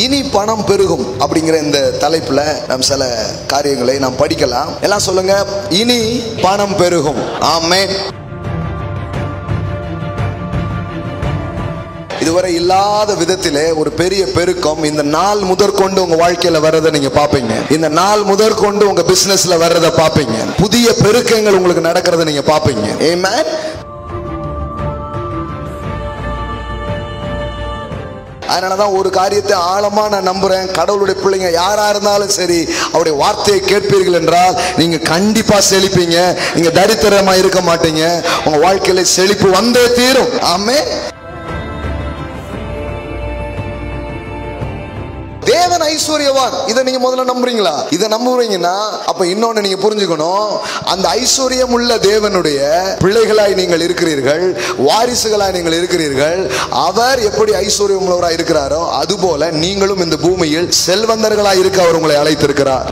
இனி பணம் பெருகும் அப்படிங்கிற இந்த தலைப்புல நாம் சில காரியங்களை நாம் படிக்கலாம். எல்லாம் சொல்லுங்க, இனி பணம் பெருகும். ஆமென். இதுவரை இல்லாத விதத்திலே ஒரு பெரிய பெருக்கம் இந்த நாள் முதற்கொண்டு உங்க வாழ்க்கையில வர்றதை நீங்க பாப்பீங்க. இந்த நாள் முதற்கொண்டு உங்க பிசினஸ்ல வர்றதை பாப்பீங்க. புதிய பெருக்கங்கள் உங்களுக்கு நடக்கிறத நீங்க பாப்பீங்க. ஆமென். அதனாலதான் ஒரு காரியத்தை ஆழமா நான் நம்புறேன். கடவுளுடைய பிள்ளைங்க யாரா இருந்தாலும் சரி, அவருடைய வார்த்தையை கேட்பீர்கள் என்றால் நீங்க கண்டிப்பா செழிப்பீங்க. நீங்க தரித்திரமா இருக்க மாட்டீங்க. உங்க வாழ்க்கையில செழிப்பு வந்தே தீரும். ஆமென். தேவன் ஐஸ்வர்யவான். இதை நீங்க முதல்ல நம்புறீங்களா? இதை நம்புறீங்கன்னா அப்ப இன்னொன்னு நீங்க புரிஞ்சுக்கணும். அந்த ஐஸ்வர்யம் உள்ள தேவனுடைய பிள்ளைகளாய் நீங்கள் இருக்கிறீர்கள், வாரிசுகளாய் நீங்கள் இருக்கிறீர்கள். அவர் எப்படி ஐஸ்வர்யம் உள்ளவராய் இருக்கிறாரோ அதுபோல நீங்களும் இந்த பூமியில் செல்வந்தர்களாய் இருக்க அவர் உங்களை அழைத்திருக்கிறார்.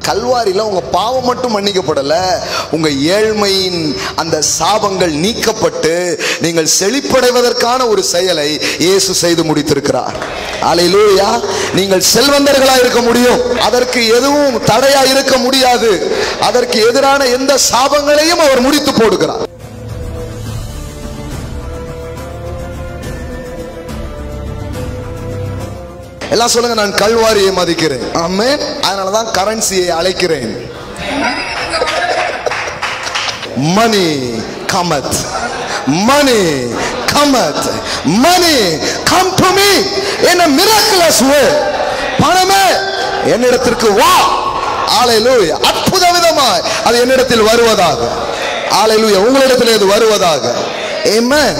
கல்வாரியில உங்க பாவம் மட்டும் மன்னிக்கப்படல, உங்க ஏழ்மையின் அந்த சாபங்கள் நீக்கப்பட்டு நீங்கள் செழிப்படைவதற்கான ஒரு செயலை இயேசு செய்து முடித்திருக்கிறார். அல்லேலூயா. நீங்கள் செல்வந்தர்களா இருக்க முடியும். அதற்கு எதுவும் தடையா இருக்க முடியாது. அதற்கு எதிரான எந்த சாபங்களையும் அவர் முடித்து போடுகிறார். எல்லாம் சொல்லுங்க, நான் கல்வாரியை மதிக்கிறேன். ஆமென். அதனாலதான் கரன்சியை அழைக்கிறேன். Money cometh, money cometh, money come to me in a miraculous way. பணமே என்னிடத்திற்கு வா. அல்லேலூயா. அற்புத விதமாய் அது என்னிடத்தில் வருவதாக. அல்லேலூயா. உங்களிடத்தில் அது வருவதாக. ஆமென்.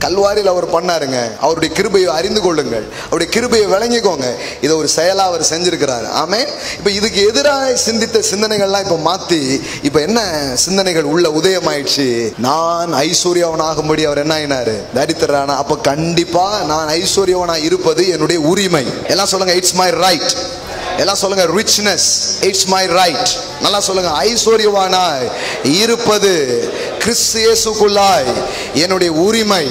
கல்வாரியில் அவர் பண்ணாருங்க. அவருடைய கிருபையை அறிந்து கொள்ளுங்கள், அவருடைய கிருபையை விளங்கிக்கோங்க. இதை ஒரு செயலா அவர் செஞ்சிருக்கிறாரு. ஆமென். இப்ப இதுக்கு எதிராக சிந்தித்த சிந்தனைகள்லாம் இப்ப மாத்தி இப்ப என்ன சிந்தனைகள் உள்ள உதயமாயிடுச்சு. நான் ஐஸ்வர்யவனாகும்படி அவர் என்ன ஆயினாரு? தரித்திரனா. அப்ப கண்டிப்பா நான் ஐஸ்வர்யவனா இருப்பது என்னுடைய உரிமை. எல்லாம் சொல்லுங்க, இட்ஸ் மை ரைட். எல்லாம் சொல்லுங்க, ரிச்னஸ் இட்ஸ் மை ரைட். நல்லா சொல்லுங்க, ஐஸ்வர்யவானாய் இருப்பது கிறிஸ்து இயேசுக்குள்ளாய் என்னுடைய உரிமை.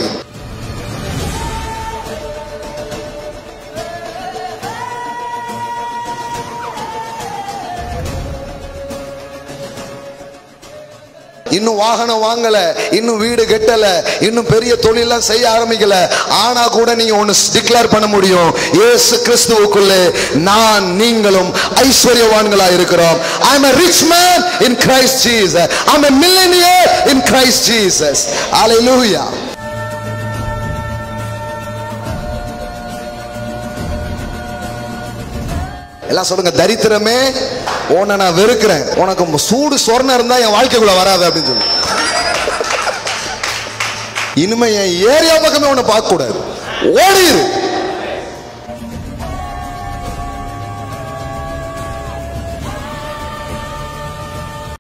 இன்னும் வாகனம் வாங்கல, இன்னும் வீடு கட்டல, இன்னும் பெரிய தொழிலாம் செய்ய ஆரம்பிக்கல. ஆனா கூட நீங்க ஒன்னு டிக்ளேர் பண்ண முடியும், இயேசு கிறிஸ்துவுக்குள்ளே நான் நீங்களும் ஐஸ்வர்யவான்களா இருக்கிறோம். I am a rich man in Christ Jesus. I am a millionaire in Christ Jesus. Hallelujah. எல்லாம் சொல்லுங்க, தரித்திரமே உன்னை நான் வெறுக்கிறேன். உனக்கு சூடு சொர்ணம் இருந்தா என் வாழ்க்கைக்குள்ள வராது அப்படின்னு சொல்லு. இனிமே என் ஏரியா பக்கமே உன்னை பார்க்க கூடாது. ஓடிரு.